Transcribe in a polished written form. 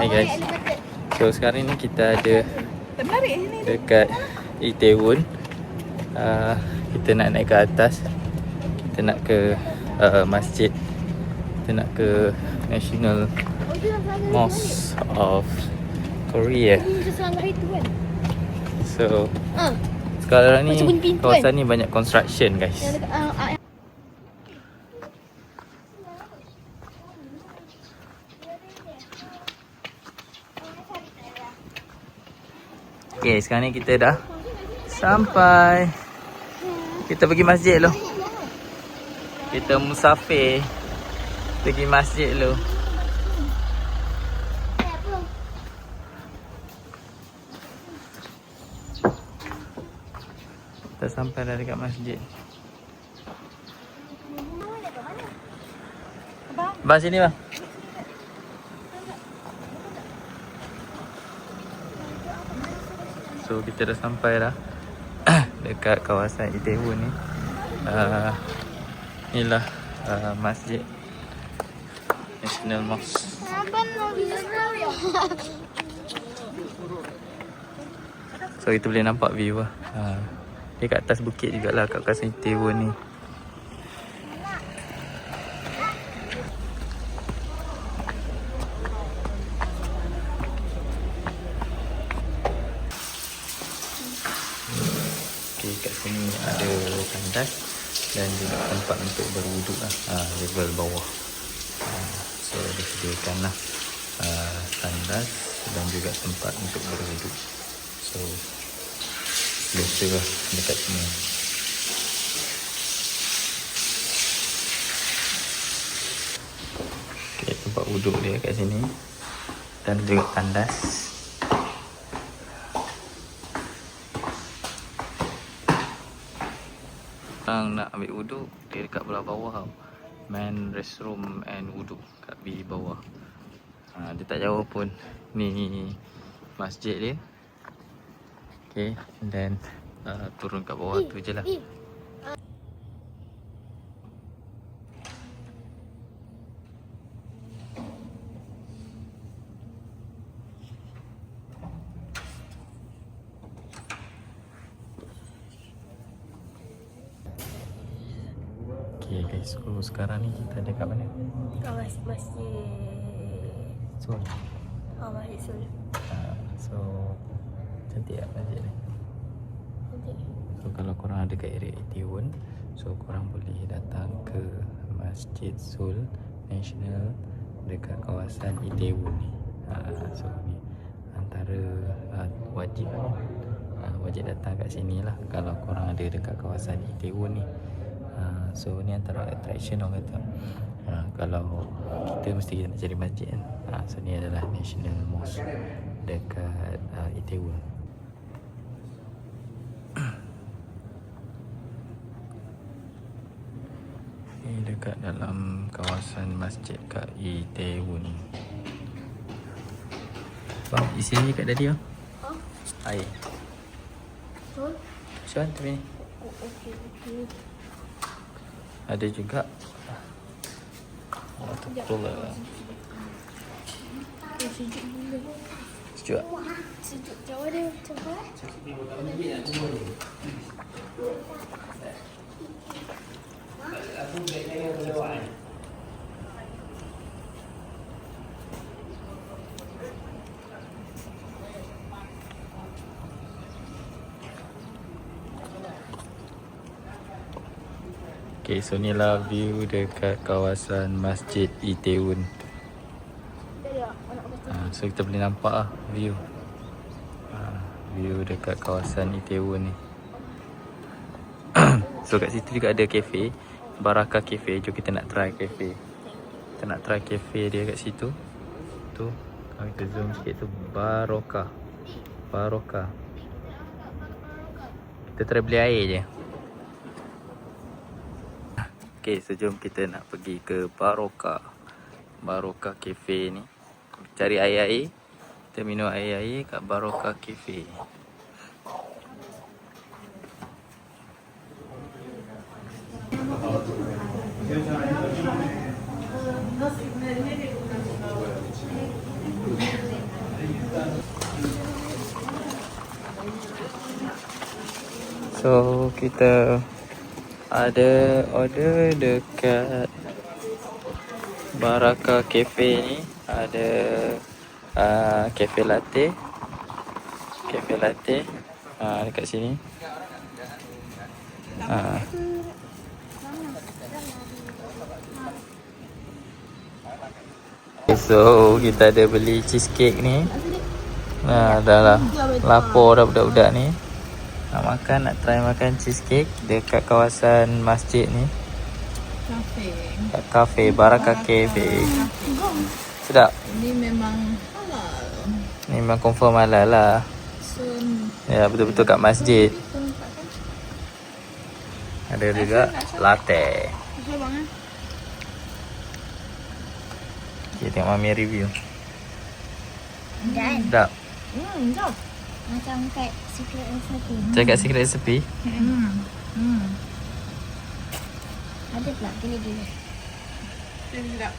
Hai guys. So sekarang ni kita ada dekat Itaewon. Kita nak naik ke atas. Kita nak ke masjid. Kita nak ke National Mosque of Korea. So sekarang ni kawasan ni banyak construction guys. Okay, sekarang ni kita dah sampai. Kita pergi masjid dulu. Kita musafir pergi masjid dulu. Kita sampai dah dekat masjid. Bang sini bang. So kita dah sampai dah dekat kawasan Itaewon ni. Inilah masjid National Mosque. So kita boleh nampak view lah. Dia kat atas bukit jugalah kat kawasan Itaewon ni. Okay, kat sini ada tandas dan juga tempat untuk berwuduk lah, level bawah. So disediakan lah tandas dan juga tempat untuk berwuduk. So biasa lah dekat sini. Okay, tempat wuduk dia kat sini dan juga tandas. Nak ambil wuduk, dia dekat belah bawah. Man restroom and wuduk kat di bawah. Dia tak jauh pun. Ni masjid dia. Okay, and then turun kat bawah tu je lah. Okay guys, so sekarang ni kita ada kat mana? Masjid Seoul. Masjid Seoul. So cantik tak masjid ni? Cantik. So kalau korang ada kat area Itaewon, so korang boleh datang ke Masjid Seoul National dekat kawasan Itaewon ni. So ni antara wajib datang kat sini lah kalau korang ada dekat kawasan Itaewon ni. So ni antara attraction orang kata. Kalau kita mesti kita nak cari masjid kan. So ni adalah National Mosque dekat Itaewon. Ni dekat dalam kawasan masjid kat Itaewon. Bang, isi ni kat tadi bang. Air. Cuan tu ni. Okey. Ada juga water cooler. Sejuk gila. Sejuk tak? Sejuk jauh dia macam Okay, so ni lah view dekat kawasan Masjid Itaewon. So kita boleh nampak lah view view dekat kawasan Itaewon ni. So kat situ juga ada cafe, Baraka Cafe. Jom kita nak try cafe. Kita nak try cafe dia kat situ. Tu, kalau kita zoom sikit tu, Baraka. Kita try beli air je. Okay, so jom kita nak pergi ke Baraka Cafe ni. Cari air-air. Kita minum air-air kat Baraka Cafe. So kita ada order dekat Baraka Cafe ni. Ada cafe latte. Cafe latte dekat sini. So kita ada beli cheesecake ni. Dah lah lapar dah budak-budak ni. Nak makan, nak try makan cheesecake dekat kawasan masjid ni. Kafe Baraka Cafe. Sedap. Ini memang halal. Ni memang confirm halal lah. So, Ya, betul-betul kat masjid. Ada juga latte. Okay, tengok Mami review. Dan Sedap. jom. macam kat secret recipe. Cakap secret recipe. Ada pula gini-gini. Sedap.